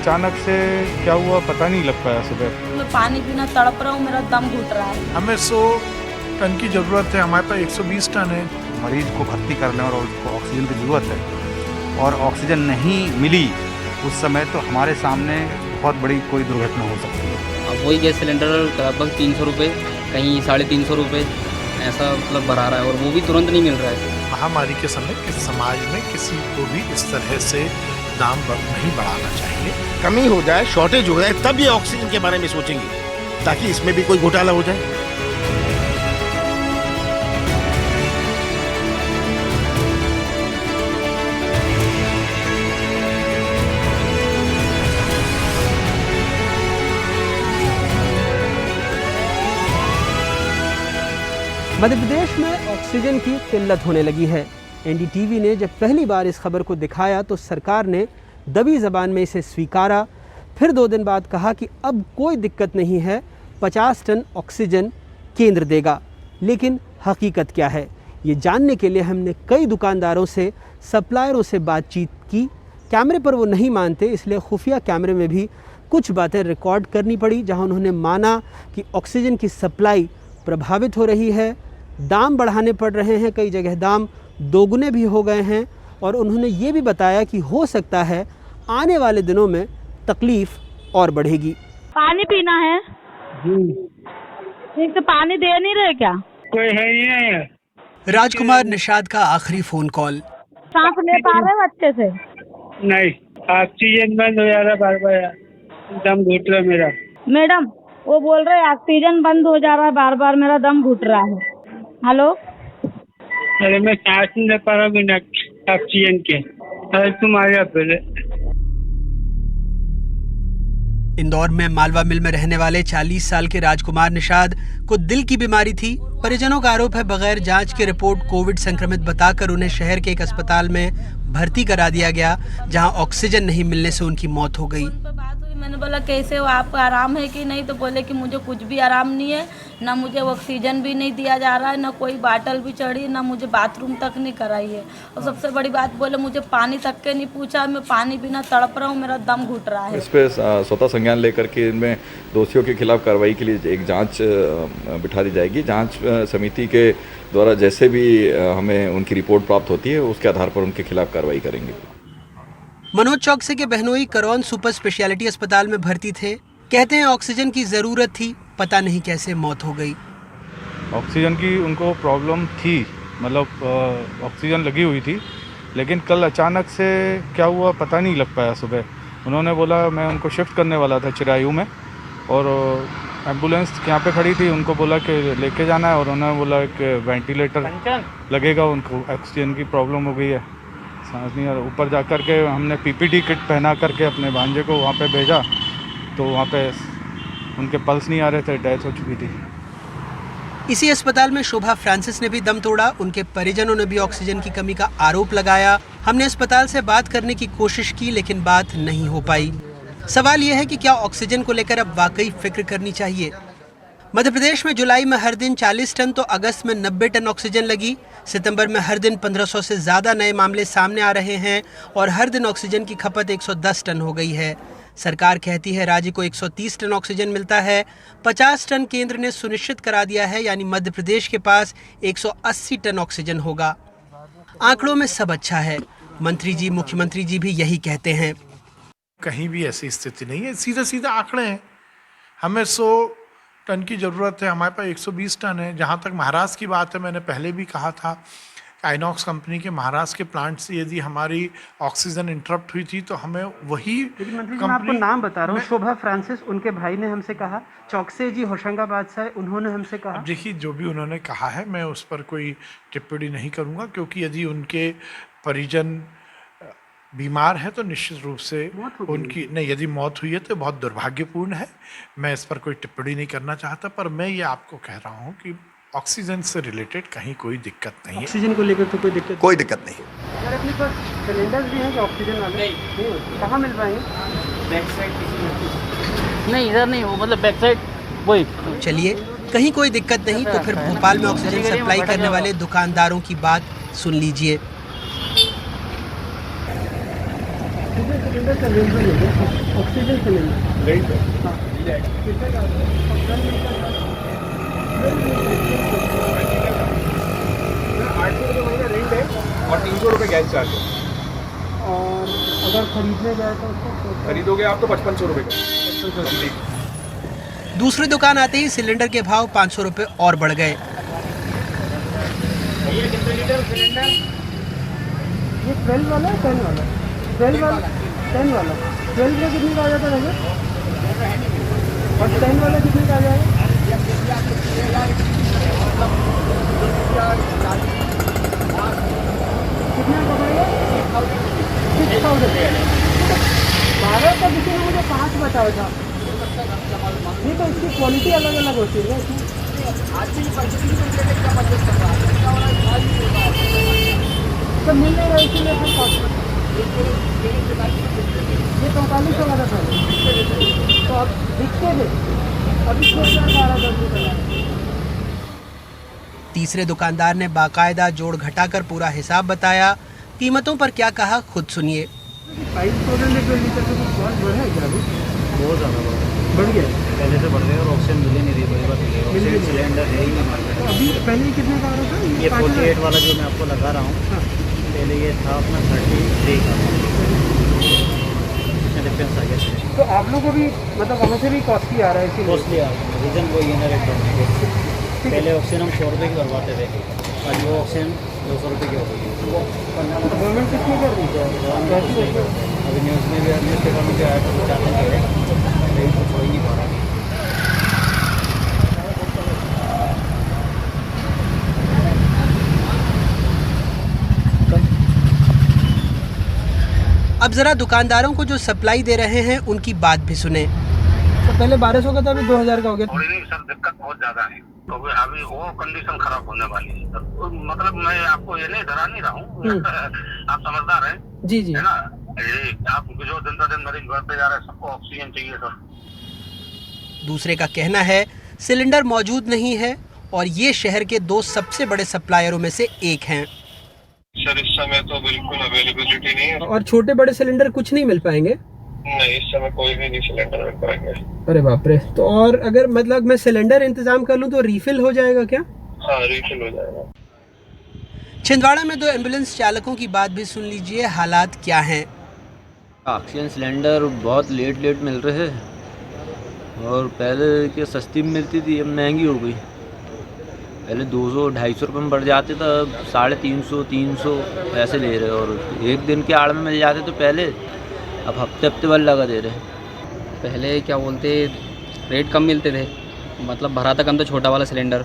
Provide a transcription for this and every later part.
अचानक से क्या हुआ पता नहीं लग पाया सुबह। मैं पानी पीना तड़प रहा हूँ, मेरा दम घुट रहा है। हमें 100 टन की ज़रूरत है, हमारे पास 120 टन है। मरीज को भर्ती करने और उसको ऑक्सीजन की ज़रूरत है और ऑक्सीजन नहीं मिली उस समय तो हमारे सामने बहुत बड़ी कोई दुर्घटना हो सकती है। अब वही गैस सिलेंडर लगभग 300 रुपये, कहीं 350 रुपये ऐसा मतलब बढ़ा रहा है और वो भी तुरंत नहीं मिल रहा है। महामारी के समय किस समाज में किसी को भी इस तरह से दाम नहीं बढ़ाना चाहिए। कमी हो जाए, शॉर्टेज हो जाए, तब ये ऑक्सीजन के बारे में सोचेंगे ताकि इसमें भी कोई घोटाला हो जाए। मध्य प्रदेश में ऑक्सीजन की किल्लत होने लगी है। एनडीटीवी ने जब पहली बार इस खबर को दिखाया तो सरकार ने दबी ज़बान में इसे स्वीकारा, फिर 2 दिन बाद कहा कि अब कोई दिक्कत नहीं है, 50 टन ऑक्सीजन केंद्र देगा। लेकिन हकीकत क्या है, ये जानने के लिए हमने कई दुकानदारों से, सप्लायरों से बातचीत की। कैमरे पर वो नहीं मानते, इसलिए खुफिया कैमरे में भी कुछ बातें रिकॉर्ड करनी पड़ी, जहां उन्होंने माना कि ऑक्सीजन की सप्लाई प्रभावित हो रही है, दाम बढ़ाने पड़ रहे हैं, कई जगह दाम दोगुने भी हो गए हैं। और उन्होंने ये भी बताया कि हो सकता है आने वाले दिनों में तकलीफ और बढ़ेगी। पानी पीना है ठीक, तो पानी दे नहीं रहे क्या? कोई है ही नहीं है। राजकुमार निषाद का आखिरी फ़ोन कॉल। सांस ले पा रहे हो अच्छे से? नहीं, ऑक्सीजन बंद हो जा रहा बार बार, दम घुट रहा मेरा। मैडम वो बोल रहे ऑक्सीजन बंद हो जा रहा है, बार बार मेरा दम घुट रहा है। हेलो, अरे मैं सांस नहीं ले पा रहा बिना ऑक्सीजन के। अरे तुम आ जा पहले। इंदौर में मालवा मिल में रहने वाले 40 साल के राजकुमार निषाद को दिल की बीमारी थी। परिजनों का आरोप है बगैर जांच के रिपोर्ट कोविड संक्रमित बताकर उन्हें शहर के एक अस्पताल में भर्ती करा दिया गया, जहां ऑक्सीजन नहीं मिलने से उनकी मौत हो गई। मैंने बोला कैसे हो, आपको आराम है कि नहीं? तो बोले कि मुझे कुछ भी आराम नहीं है, ना मुझे ऑक्सीजन भी नहीं दिया जा रहा है, ना कोई बाटल भी चढ़ी, ना मुझे बाथरूम तक नहीं कराई है। और सबसे बड़ी बात बोले मुझे पानी तक के नहीं पूछा, मैं पानी बिना तड़प रहा हूँ, मेरा दम घुट रहा है। इस पे स्वतः संज्ञान लेकर के इनमें दोषियों के खिलाफ कार्रवाई के लिए एक जांच बिठा दी जाएगी। जांच समिति के द्वारा जैसे भी हमें उनकी रिपोर्ट प्राप्त होती है उसके आधार पर उनके खिलाफ कार्रवाई करेंगे। मनोज चौकसे के बहनोई करौन सुपर स्पेशलिटी अस्पताल में भर्ती थे। कहते हैं ऑक्सीजन की ज़रूरत थी, पता नहीं कैसे मौत हो गई। ऑक्सीजन की उनको प्रॉब्लम थी, मतलब ऑक्सीजन लगी हुई थी, लेकिन कल अचानक से क्या हुआ पता नहीं लग पाया। सुबह उन्होंने बोला, मैं उनको शिफ्ट करने वाला था चिरायू में और एम्बुलेंस यहाँ पे खड़ी थी, उनको बोला कि लेके जाना है और उन्होंने बोला कि वेंटिलेटर लगेगा, उनको ऑक्सीजन की प्रॉब्लम हो गई है, सांस नहीं आ रहा। ऊपर जा कर के हमने पीपीटी किट पहना करके अपने भांजे को वहाँ पे भेजा, तो वहाँ पे उनके पल्स नहीं आ रहे थे, डेथ हो चुकी थी। इसी अस्पताल में शोभा फ्रांसिस ने भी दम तोड़ा। उनके परिजनों ने भी ऑक्सीजन की कमी का आरोप लगाया। हमने अस्पताल से बात करने की कोशिश की, लेकिन बात नहीं हो पाई। सवाल यह है कि क्या ऑक्सीजन को लेकर अब वाकई फिक्र करनी चाहिए? मध्य प्रदेश में जुलाई में हर दिन 40 टन तो अगस्त में 90 टन ऑक्सीजन लगी। सितंबर में हर दिन 1500 से ज़्यादा नए मामले सामने आ रहे हैं और हर दिन ऑक्सीजन की खपत 110 टन हो गई है। सरकार कहती है राज्य को 130 टन ऑक्सीजन मिलता है। 50 टन केंद्र ने सुनिश्चित करा दिया है, यानी मध्य प्रदेश के पास 180 टन ऑक्सीजन होगा। आंकड़ों में सब अच्छा है, मंत्री जी, मुख्यमंत्री जी भी यही कहते हैं। कहीं भी ऐसी स्थिति नहीं है, सीधे सीधे आंकड़े हैं। हमें 100 टन की ज़रूरत है, हमारे पास 120 टन है। जहाँ तक महाराष्ट्र की बात है, मैंने पहले भी कहा था आइनॉक्स कंपनी के महाराष्ट्र के प्लांट से यदि हमारी ऑक्सीजन इंटरप्ट हुई थी तो हमें वही मंत्री जी, मैं आपको नाम बता रहा हूँ, शोभा फ्रांसिस, उनके भाई ने हमसे कहा, चौकसे जी होशंगाबाद से, उन्होंने हमसे कहा। देखिए, जो भी उन्होंने कहा है मैं उस पर कोई टिप्पणी नहीं करूँगा, क्योंकि यदि उनके परिजन बीमार है तो निश्चित रूप से उनकी नहीं, यदि मौत हुई है तो बहुत दुर्भाग्यपूर्ण है। मैं इस पर कोई टिप्पणी नहीं करना चाहता, पर मैं ये आपको कह रहा हूँ कि ऑक्सीजन से रिलेटेड कहीं कोई दिक्कत नहीं है। ऑक्सीजन को लेकर तो कोई दिक्कत नहीं। सर, अपने पास सिलेंडर्स भी हैं कि ऑक्सीजन वाले? नहीं। कहाँ मिल पाएंगे? बैक साइड नहीं, इधर नहीं, वो मतलब बैक साइड वही। चलिए, कहीं कोई दिक्कत नहीं तो फिर भोपाल में ऑक्सीजन सप्लाई करने वाले दुकानदारों की बात सुन लीजिए। कितने सिलेंडर अवेलेबल है? ऑक्सीजन सिलेंडर हाँ कितने का रेंट है और 300 रुपये गैस चार्ज है। और अगर खरीदने जाए तो खरीदोगे आप तो 5500 रुपये का। दूसरी दुकान आते ही सिलेंडर के भाव 500 रुपये और बढ़ गए। ये कितने लीटर सिलेंडर? ये 12 वाला है 10 वाला 12 वाला 10 वाला 12 में कितने का आ जाता है और 10 वाला कितने का आ जाएगा? कितना का पड़ेगा? 6,000 12 का किसी ने मुझे 5 बताया था। नहीं तो इसकी क्वालिटी अलग अलग होती है ना। तो मिल नहीं रहा इसीलिए ये 45 वाला था तो अब दिखते थे अभी 12 तीसरे दुकानदार ने बाकायदा जोड़ घटाकर पूरा हिसाब बताया। कीमतों पर क्या कहा खुद सुनिए। 5,000 लीटर का बहुत बढ़ा है क्या? बहुत ज़्यादा बढ़ गया पहले से बढ़ गया और ऑक्सीजन मिले नहीं रही। बड़ी बात है ऑक्सीजन सिलेंडर है ही नहीं हमारे तो अभी पहले कितने का आ रहा था? ये 48 वाला जो मैं आपको लगा रहा हूँ पहले ये था अपना 33 का। इसमें डिफरेंस आ गया। तो आप लोगों को भी मतलब वहाँ से भी कॉस्टली आ रहा है? इसीलिए कॉस्टली आ रहा है। रीज़न वही है ना रेट बढ़ने के। पहले ऑक्सीजन हम 100 रुपये की करवाते थे और वो ऑक्सीजन 200 रुपये की हो गई। गवर्नमेंट कितनी कर रही है? अभी न्यूज़ में भी न्यूज़ पेपर में भी आया तो कुछ आते नहीं रहे रेट कुछ हो ही नहीं पा रहा। अब जरा दुकानदारों को जो सप्लाई दे रहे हैं उनकी बात भी सुने। तो पहले 1200 का था अभी 2000 का हो गया। थोड़ी नहीं सर दिक्कत बहुत ज्यादा है तो अभी वो कंडीशन खराब होने वाली है तो मतलब मैं आपको ये नहीं डरा नहीं रहा हूँ आप समझदार हैं जी जी है ना। ये आप जो दिन ब दिन मरीज बढ़ते जा रहे हैं सबको ऑक्सीजन चाहिए सर। दूसरे का कहना है सिलेंडर मौजूद नहीं है और ये शहर के 2 सबसे बड़े सप्लायरों में से एक हैं। सर इस समय तो बिल्कुल अवेलेबिलिटी नहीं है और छोटे बड़े सिलेंडर कुछ नहीं मिल पाएंगे? नहीं इस समय कोई भी नहीं सिलेंडर मिल पाएंगे। अरे बाप रे। तो और अगर मतलब मैं सिलेंडर इंतजाम कर लूँ तो रिफिल हो जाएगा क्या? हाँ रिफिल हो जाएगा। छिंदवाड़ा में 2 एम्बुलेंस चालकों की बात भी सुन लीजिए, हालात क्या हैं। ऑक्सीजन सिलेंडर बहुत लेट मिल रहे हैं और पहले के सस्ती में मिलती थी अब महंगी हो गई। पहले 200-250 रुपये में बढ़ जाते थे अब 350-300 ऐसे ले रहे और एक दिन के आड़ में मिल जाते तो पहले अब हफ्ते भर लगा दे रहे। पहले क्या बोलते रेट कम मिलते थे मतलब भरा था कम तो छोटा वाला सिलेंडर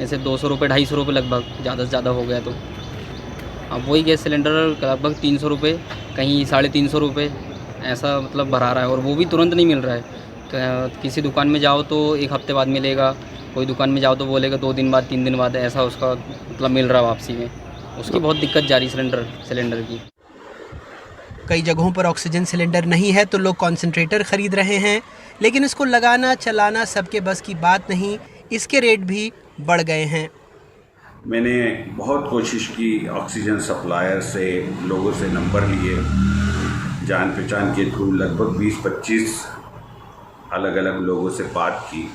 ऐसे 200 रुपये 250 रुपये लगभग ज़्यादा से ज़्यादा हो गया। तो अब वही गैस सिलेंडर लगभग 300 रुपये कहीं 350 रुपये ऐसा मतलब भरा रहा है और वो भी तुरंत नहीं मिल रहा है। तो किसी दुकान में जाओ तो एक हफ्ते बाद मिलेगा, कोई दुकान में जाओ तो बोलेगा 2 दिन बाद 3 दिन बाद ऐसा उसका मतलब मिल रहा वापसी में। उसकी बहुत दिक्कत जा रही सिलेंडर की। कई जगहों पर ऑक्सीजन सिलेंडर नहीं है तो लोग कॉन्सेंट्रेटर खरीद रहे हैं, लेकिन इसको लगाना चलाना सबके बस की बात नहीं, इसके रेट भी बढ़ गए हैं। मैंने बहुत कोशिश की ऑक्सीजन सप्लायर से लोगों से नंबर लिए, जान पहचान के थ्रू लगभग 20-25 अलग अलग लोगों से बात की,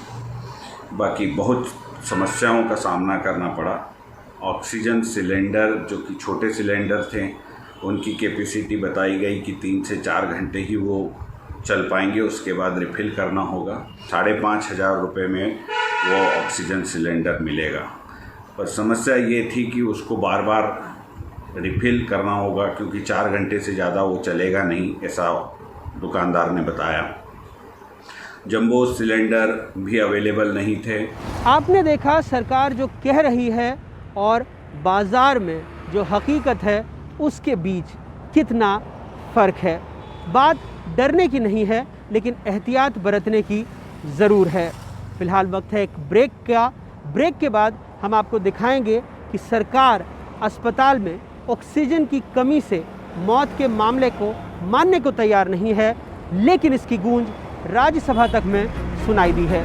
बाकी बहुत समस्याओं का सामना करना पड़ा। ऑक्सीजन सिलेंडर जो कि छोटे सिलेंडर थे उनकी कैपेसिटी बताई गई कि 3 से 4 घंटे ही वो चल पाएंगे, उसके बाद रिफ़िल करना होगा। 5,500 रुपये में वो ऑक्सीजन सिलेंडर मिलेगा, पर समस्या ये थी कि उसको बार बार रिफ़िल करना होगा क्योंकि 4 घंटे से ज़्यादा वो चलेगा नहीं, ऐसा दुकानदार ने बताया। जंबो सिलेंडर भी अवेलेबल नहीं थे। आपने देखा सरकार जो कह रही है और बाज़ार में जो हकीकत है उसके बीच कितना फ़र्क है। बात डरने की नहीं है लेकिन एहतियात बरतने की ज़रूर है। फ़िलहाल वक्त है एक ब्रेक का। ब्रेक के बाद हम आपको दिखाएंगे कि सरकार अस्पताल में ऑक्सीजन की कमी से मौत के मामले को मानने को तैयार नहीं है, लेकिन इसकी गूंज राज्यसभा तक में सुनाई दी है।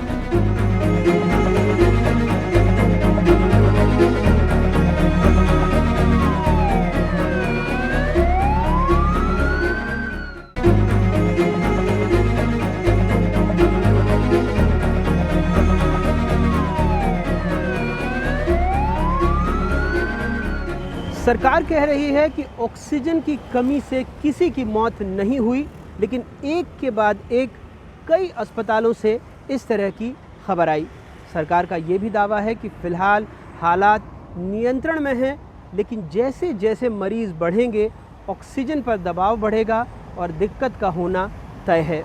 सरकार कह रही है कि ऑक्सीजन की कमी से किसी की मौत नहीं हुई, लेकिन एक के बाद एक कई अस्पतालों से इस तरह की खबर आई। सरकार का ये भी दावा है कि फ़िलहाल हालात नियंत्रण में हैं, लेकिन जैसे जैसे मरीज़ बढ़ेंगे ऑक्सीजन पर दबाव बढ़ेगा और दिक्कत का होना तय है।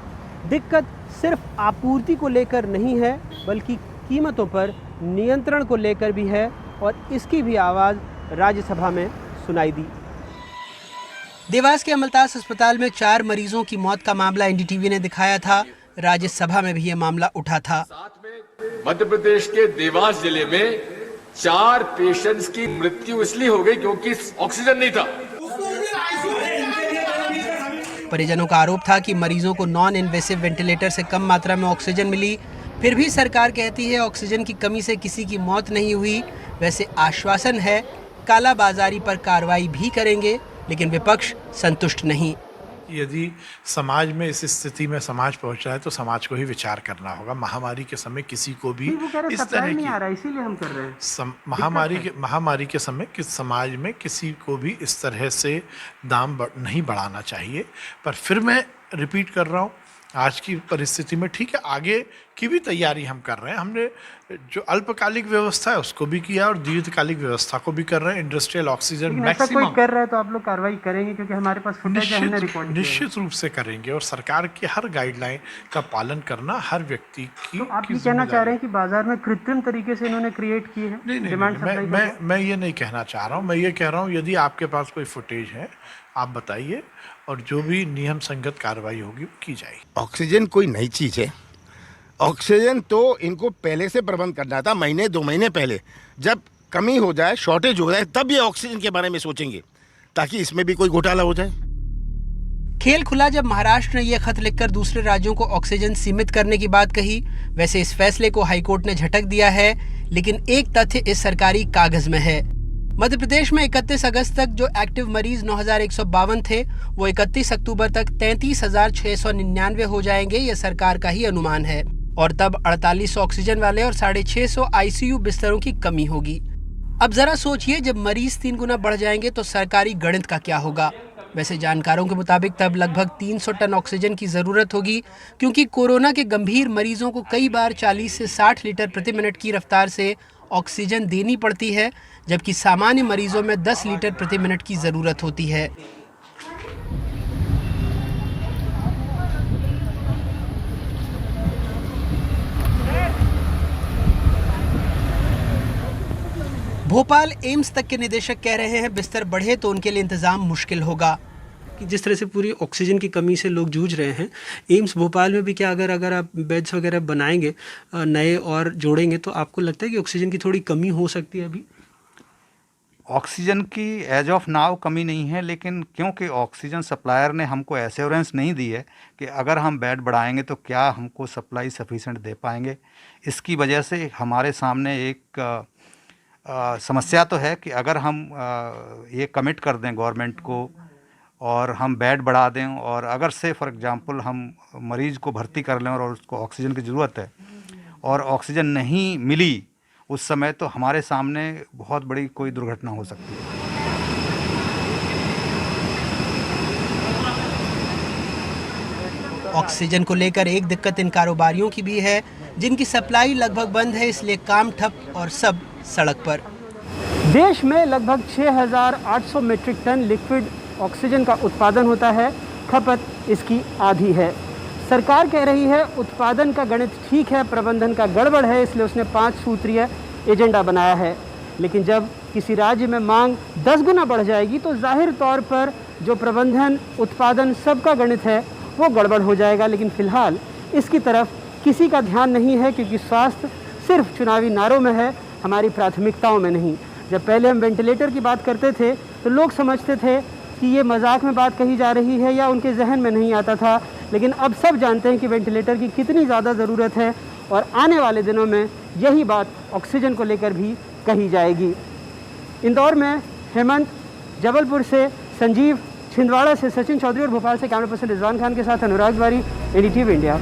दिक्कत सिर्फ आपूर्ति को लेकर नहीं है, बल्कि कीमतों पर नियंत्रण को लेकर भी है, और इसकी भी आवाज़ राज्यसभा में सुनाई दी। देवास के अमलतास अस्पताल में 4 मरीजों की मौत का मामला एनडीटीवी ने दिखाया था। राज्यसभा में भी ये मामला उठा था। मध्य प्रदेश के देवास जिले में 4 पेशेंट्स की मृत्यु इसलिए हो गई क्योंकि ऑक्सीजन नहीं था। परिजनों का आरोप था कि मरीजों को नॉन इन्वेसिव वेंटिलेटर से कम मात्रा में ऑक्सीजन मिली। फिर भी सरकार कहती है ऑक्सीजन की कमी से किसी की मौत नहीं हुई। वैसे आश्वासन है कालाबाजारी पर कार्रवाई भी करेंगे, लेकिन विपक्ष संतुष्ट नहीं। यदि समाज में इस स्थिति में समाज पहुंच रहा है तो समाज को ही विचार करना होगा। महामारी के समय किसी को भी इस तरह की इसीलिए हम कर रहे हैं। महामारी के समय किस समाज में किसी को भी इस तरह से दाम नहीं बढ़ाना चाहिए। पर फिर मैं रिपीट कर रहा हूँ, आज की परिस्थिति में ठीक है, आगे की भी तैयारी हम कर रहे हैं। हमने जो अल्पकालिक व्यवस्था है उसको भी किया और दीर्घकालिक व्यवस्था को भी कर रहे हैं। इंडस्ट्रियल ऑक्सीजन मैक्सिमम कोई कर रहा है तो आप लोग कार्रवाई करेंगे, क्योंकि हमारे पास फुटेज है, हमने रिकॉर्ड किया है। निश्चित रूप से करेंगे और सरकार की हर गाइडलाइन का पालन करना हर व्यक्ति की। तो आप ये कहना चाह रहे हैं कि बाजार में कृत्रिम तरीके से इन्होंने क्रिएट की है? नहीं, मैं ये नहीं कहना चाह रहा हूँ। मैं ये कह रहा हूँ यदि आपके पास कोई फुटेज है आप बताइए और जो भी नियम संगत कार्रवाई होगी वो की जाएगी। ऑक्सीजन कोई नई चीज़ है। ऑक्सीजन तो इनको पहले से प्रबंध करना था, महीने 2 महीने पहले। जब कमी हो जाए, शॉर्टेज हो जाए, तब ये ऑक्सीजन के बारे में सोचेंगे, ताकि इसमें भी कोई घोटाला हो जाए। खेल खुला जब महाराष्ट्र ने यह खत लिखकर दूसरे राज्यों को ऑक्सीजन सीमित करने की बात कही। वैसे इस फैसले को हाईकोर्ट ने झटक दिया है, लेकिन एक तथ्य इस सरकारी कागज में है। मध्य प्रदेश में 31 अगस्त तक जो एक्टिव मरीज 9,152 थे, वो 31 अक्टूबर तक 33,699 हो जाएंगे। ये सरकार का ही अनुमान है। और तब 4800 ऑक्सीजन वाले और 650 आईसीयू बिस्तरों की कमी होगी। अब जरा सोचिए, जब मरीज 3 गुना बढ़ जाएंगे तो सरकारी गणित का क्या होगा। वैसे जानकारों के मुताबिक तब लगभग 300 टन ऑक्सीजन की ज़रूरत होगी, क्योंकि कोरोना के गंभीर मरीजों को कई बार 40 से 60 लीटर प्रति मिनट की रफ्तार से ऑक्सीजन देनी पड़ती है, जबकि सामान्य मरीजों में 10 लीटर प्रति मिनट की ज़रूरत होती है। भोपाल एम्स तक के निदेशक कह रहे हैं बिस्तर बढ़े तो उनके लिए इंतज़ाम मुश्किल होगा। कि जिस तरह से पूरी ऑक्सीजन की कमी से लोग जूझ रहे हैं, एम्स भोपाल में भी क्या अगर आप बेड्स वगैरह बनाएंगे नए और जोड़ेंगे तो आपको लगता है कि ऑक्सीजन की थोड़ी कमी हो सकती है? अभी ऑक्सीजन की एज ऑफ नाउ कमी नहीं है, लेकिन क्योंकि ऑक्सीजन सप्लायर ने हमको एश्योरेंस नहीं दी है कि अगर हम बेड बढ़ाएंगे तो क्या हमको सप्लाई सफिशिएंट दे पाएंगे, इसकी वजह से हमारे सामने एक समस्या तो है कि अगर हम ये कमिट कर दें गवर्नमेंट को और हम बेड बढ़ा दें, और अगर से फॉर एग्जांपल हम मरीज़ को भर्ती कर लें और उसको ऑक्सीजन की ज़रूरत है और ऑक्सीजन नहीं मिली उस समय, तो हमारे सामने बहुत बड़ी कोई दुर्घटना हो सकती है। ऑक्सीजन को लेकर एक दिक्कत इन कारोबारियों की भी है, जिनकी सप्लाई लगभग बंद है, इसलिए काम ठप और सब सड़क पर। देश में लगभग 6,800 मीट्रिक टन लिक्विड ऑक्सीजन का उत्पादन होता है, खपत इसकी आधी है। सरकार कह रही है उत्पादन का गणित ठीक है, प्रबंधन का गड़बड़ है, इसलिए उसने 5 सूत्रीय एजेंडा बनाया है। लेकिन जब किसी राज्य में मांग 10 गुना बढ़ जाएगी तो जाहिर तौर पर जो प्रबंधन उत्पादन सबका गणित है वो गड़बड़ हो जाएगा। लेकिन फ़िलहाल इसकी तरफ किसी का ध्यान नहीं है, क्योंकि स्वास्थ्य सिर्फ चुनावी नारों में है, हमारी प्राथमिकताओं में नहीं। जब पहले हम वेंटिलेटर की बात करते थे तो लोग समझते थे कि ये मजाक में बात कही जा रही है या उनके जहन में नहीं आता था, लेकिन अब सब जानते हैं कि वेंटिलेटर की कितनी ज़्यादा ज़रूरत है और आने वाले दिनों में यही बात ऑक्सीजन को लेकर भी कही जाएगी। इंदौर में हेमंत, जबलपुर से संजीव, छिंदवाड़ा से सचिन चौधरी और भोपाल से कैमरा पर्सन रिजवान खान के साथ अनुराग तिवारी, एनडीटीवी इंडिया।